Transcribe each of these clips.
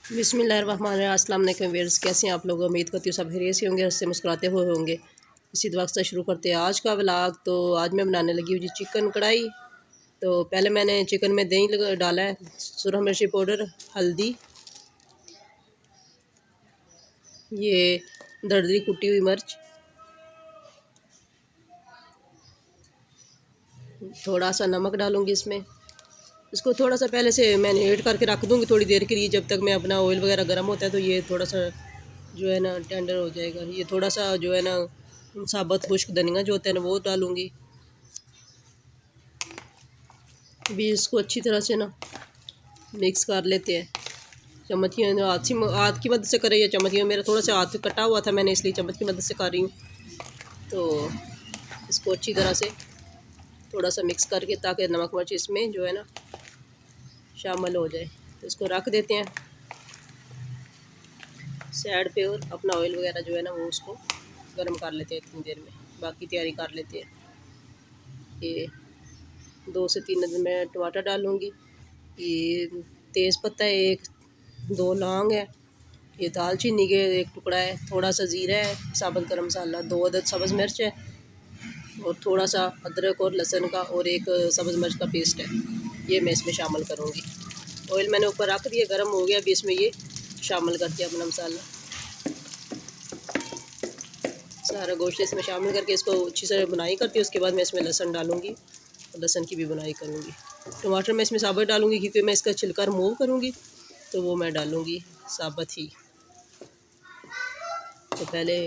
बिस्मिल्लाहिर्रहमानिर्रहीम। अस्सलाम वालेकुम व्यूअर्स, कैसे हैं आप लोग। उम्मीद करती हूँ सब खैरियत से होंगे, हंसते मुस्कुराते हुए होंगे। इसी दुआ से शुरू करते हैं आज का व्लॉग। तो आज मैं बनाने लगी हूँ जी चिकन कढ़ाई। तो पहले मैंने चिकन में दही डाला है, सुरख मिर्ची पाउडर, हल्दी, ये दरदरी कुटी हुई मिर्च, थोड़ा सा नमक डालूँगी इसमें। इसको थोड़ा सा पहले से मैरिनेट करके रख दूँगी थोड़ी देर के लिए, जब तक मैं अपना ऑयल वगैरह गर्म होता है तो ये थोड़ा सा जो है ना टेंडर हो जाएगा। ये थोड़ा सा जो है ना साबुत खुश्क धनिया जो होता है ना वो डालूँगी। अभी इसको अच्छी तरह से ना मिक्स कर लेते हैं। चम्मचियों हाथ की मदद से करें या चम्मचियों, मेरा थोड़ा सा हाथ कटा हुआ था मैंने इसलिए चम्मच की मदद से कर रही हूँ। तो इसको अच्छी तरह से थोड़ा सा मिक्स करके ताकि नमक मिर्च इसमें जो है ना शामिल हो जाए। तो इसको रख देते हैं साइड पे और अपना ऑयल वगैरह जो है ना वो उसको गर्म कर लेते हैं। इतनी देर में बाकी तैयारी कर लेते हैं। ये 2 से 3 मैं टमाटर डालूँगी, ये तेज़ पत्ता है एक, 2 लौंग है, ये दालचीनी के एक टुकड़ा है, थोड़ा सा ज़ीरा है, साबुत गरम मसाला, 2 अदद सब्ज़ मिर्च है और थोड़ा सा अदरक और लहसुन का और एक सब्ज़ मिर्च का पेस्ट है, ये मैं इसमें शामिल करूँगी। ऑयल मैंने ऊपर रख दिया, गर्म हो गया। अभी इसमें ये शामिल करते हैं अपना मसाला, सारा गोश्त इसमें शामिल करके इसको अच्छी तरह बुनाई करती हूँ। उसके बाद मैं इसमें लहसुन डालूँगी और लहसुन की भी बुनाई करूँगी। टमाटर मैं इसमें साबुत डालूँगी क्योंकि मैं इसका छिलका रिमूव करूँगी, तो वो मैं डालूँगी साबुत ही। तो पहले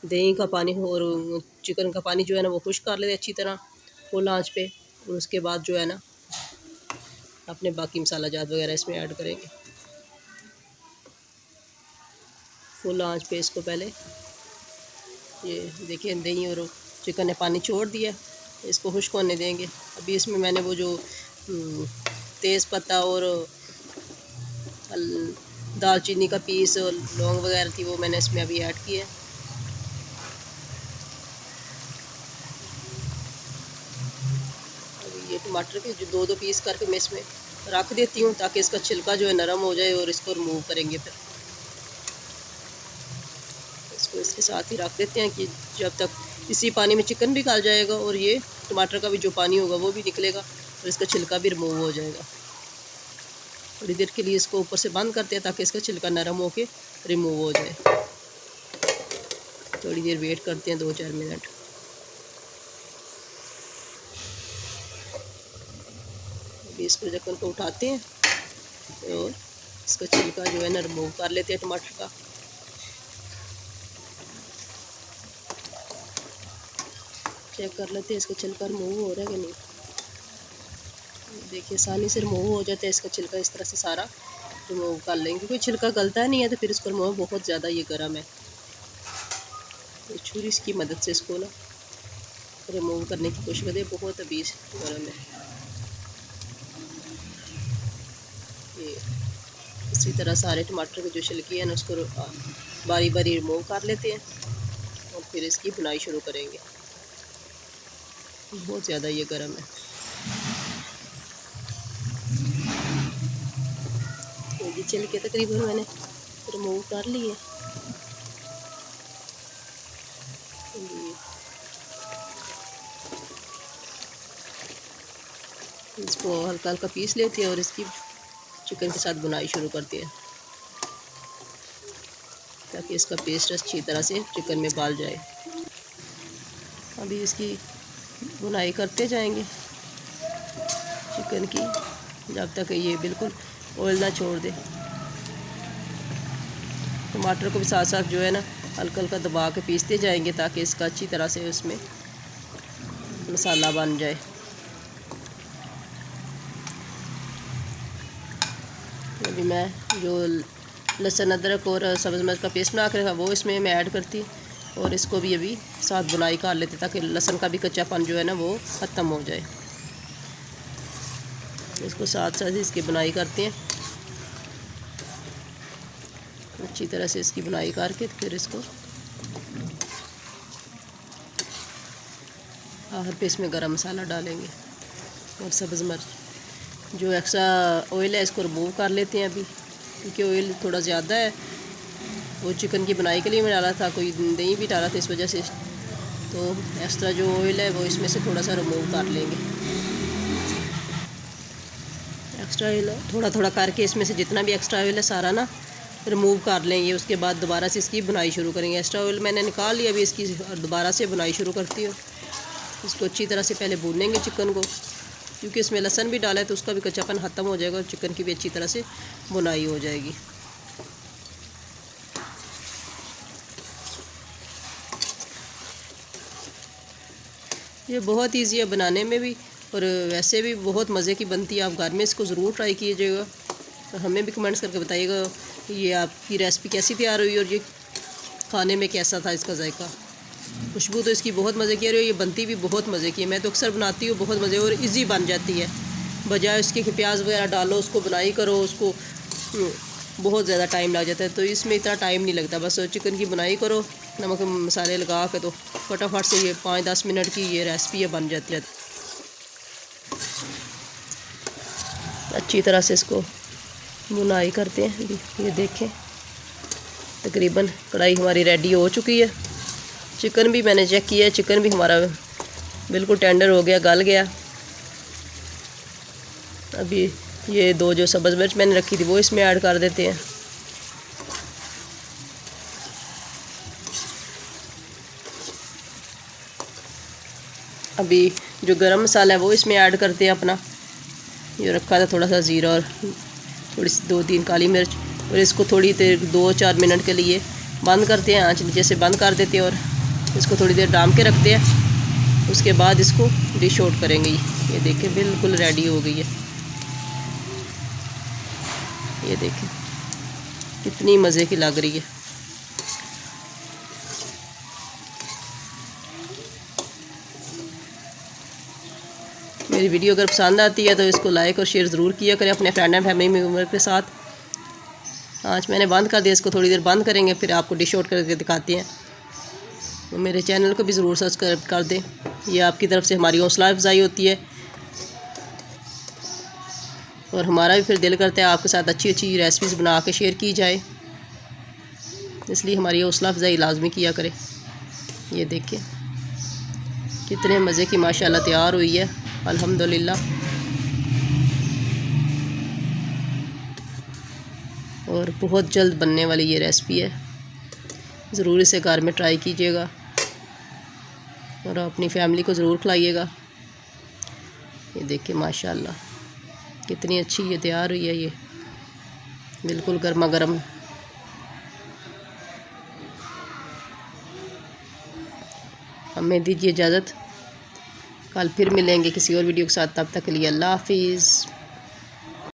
दही का पानी और चिकन का पानी जो है ना वो खुश्क कर लेते अच्छी तरह फुल आंच पे, और उसके बाद जो है ना अपने बाकी मसाला जात वगैरह इसमें ऐड करेंगे। फुल आंच पे इसको पहले, ये देखिए दही और चिकन ने पानी छोड़ दिया, इसको खुश्क होने देंगे। अभी इसमें मैंने वो जो तेज़ पत्ता और दालचीनी का पीस और लौंग वगैरह थी वो मैंने इसमें अभी ऐड किया है। अभी ये टमाटर के जो 2-2 पीस करके मैं इसमें रख देती हूँ ताकि इसका छिलका जो है नरम हो जाए, और इसको रिमूव करेंगे फिर। इसको इसके साथ ही रख देते हैं कि जब तक इसी पानी में चिकन भी गल जाएगा और ये टमाटर का भी जो पानी होगा वो भी निकलेगा और इसका छिलका भी रिमूव हो जाएगा। थोड़ी देर के लिए इसको ऊपर से बंद करते हैं ताकि इसका छिलका नरम होके रिमूव हो जाए। थोड़ी देर वेट करते हैं, 2-4 मिनट। अभी इसको ढक्कन को उठाते हैं और इसका छिलका जो है ना रिमूव कर लेते हैं टमाटर का। चेक कर लेते हैं इसका छिलका रिमूव हो रहा है कि नहीं। देखिए आसानी से रिमूव हो जाता है इसका छिलका, इस तरह से सारा रिमूव कर लेंगे। कोई छिलका गलता नहीं है तो फिर इसको रिमूव बहुत ज़्यादा ये गर्म है, तो छुरी की मदद से इसको ना रिमूव करने की कोशिश करें, बहुत अभी गर्म है। ये इसी तरह सारे टमाटर के जो छिलके हैं ना उसको बारी बारी रिमूव कर लेते हैं और फिर इसकी बुनाई शुरू करेंगे। बहुत ज़्यादा ये गर्म है। तो ये छिलके तकरीबन मैंने रिमूव कर लिए। इसको हल्का हल्का पीस लेते हैं और इसकी चिकन के साथ बुनाई शुरू करते हैं ताकि इसका पेस्ट अच्छी तरह से चिकन में डाल जाए। अभी इसकी बुनाई करते जाएंगे चिकन की जब तक ये बिल्कुल ऑयल ना छोड़ दे। टमाटर को भी साथ साथ जो है ना हल्का हल्का दबा के पीसते जाएंगे ताकि इसका अच्छी तरह से उसमें मसाला बन जाए। अभी मैं जो लहसुन अदरक और सब्ज़ मिर्च का पेस्ट बना के रखा वो इसमें मैं ऐड करती और इसको भी अभी साथ बुनाई कर लेते ताकि लहसुन का भी कच्चापन जो है ना वो ख़त्म हो जाए। इसको साथ साथ इसकी बुनाई करते हैं अच्छी तरह से। इसकी बुनाई करके फिर इसको आखिर पे इसमें गरम मसाला डालेंगे और सब्ज़ मिर्च। जो एक्स्ट्रा ऑयल है इसको रिमूव कर लेते हैं अभी। क्योंकि ऑयल थोड़ा ज़्यादा है। वो चिकन की बनाई के लिए मैं डाला था, कोई दही भी डाला था इस वजह से। तो एक्स्ट्रा जो ऑयल है वो इसमें से थोड़ा सा रिमूव कर लेंगे। एक्स्ट्रा ऑयल थोड़ा थोड़ा करके इसमें से जितना भी एक्स्ट्रा ऑयल है सारा ना रिमूव कर लेंगे। उसके बाद दोबारा से इसकी बुनाई शुरू करेंगे। एक्स्ट्रा ऑयल मैंने निकाल लिया, अभी इसकी दोबारा से बुनाई शुरू करती हूँ। इसको अच्छी तरह से पहले भूनेंगे चिकन को, क्योंकि इसमें लहसुन भी डाला है तो उसका भी कच्चापन ख़त्म हो जाएगा और चिकन की भी अच्छी तरह से बुनाई हो जाएगी। ये बहुत ईजी है बनाने में भी, और वैसे भी बहुत मज़े की बनती है। आप घर में इसको ज़रूर ट्राई कीजिएगा और हमें भी कमेंट्स करके बताइएगा ये आपकी रेसिपी कैसी तैयार हुई और ये खाने में कैसा था इसका जायका। खुशबू तो इसकी बहुत मज़े की है और ये बनती भी बहुत मज़े की है। मैं तो अक्सर बनाती हूँ, बहुत मज़े और इजी बन जाती है। बजाय उसके कि प्याज वगैरह डालो, उसको बनाई करो, उसको बहुत ज़्यादा टाइम लग जाता है। तो इसमें इतना टाइम नहीं लगता, बस चिकन की बुनाई करो, नमक मसाले लगा के, तो फटाफट से ये 5-10 मिनट की ये रेसिपी बन जाती है। अच्छी तरह से इसको बुनाई करते हैं। ये देखें, तकरीबन कढ़ाई हमारी रेडी हो चुकी है। चिकन भी मैंने चेक किया है, चिकन भी हमारा बिल्कुल टेंडर हो गया, गल गया। अभी ये 2 जो सब्ज़ मिर्च मैंने रखी थी वो इसमें ऐड कर देते हैं। अभी जो गरम मसाला है वो इसमें ऐड करते हैं अपना। ये रखा था थोड़ा सा ज़ीरा और थोड़ी सी 2-3 काली मिर्च, और इसको थोड़ी देर 2-4 मिनट के लिए बंद करते हैं। आँच नीचे से बंद कर देते हैं और इसको थोड़ी देर डाम के रखते हैं। उसके बाद इसको डिश आउट करेंगे। ये देखें बिल्कुल रेडी हो गई है। ये देखें कितनी मज़े की लग रही है। मेरी वीडियो अगर पसंद आती है तो इसको लाइक और शेयर ज़रूर किया करें अपने फ्रेंड एंड फैमिली मेम्बर के साथ। आज मैंने बंद कर दिया, इसको थोड़ी देर बंद करेंगे, फिर आपको डिश आउट करके दिखाते हैं। तो मेरे चैनल को भी ज़रूर सब्सक्राइब कर दें, ये आपकी तरफ से हमारी हौसला अफजाई होती है और हमारा भी फिर दिल करता है आपके साथ अच्छी अच्छी रेसिपीज़ बना के शेयर की जाए, इसलिए हमारी हौसला अफजाई लाजमी किया करें। ये देखिए कितने मज़े की माशाल्लाह तैयार हुई है, अल्हम्दुलिल्लाह। और बहुत जल्द बनने वाली ये रेसिपी है, ज़रूर इसे घर में ट्राई कीजिएगा और अपनी फैमिली को ज़रूर खिलाइएगा। ये देखिए माशाल्लाह कितनी अच्छी ये तैयार हुई है, ये बिल्कुल गर्मा गर्म। हमें दीजिए इजाज़त, कल फिर मिलेंगे किसी और वीडियो के साथ। तब तक के लिए अल्लाह हाफिज़।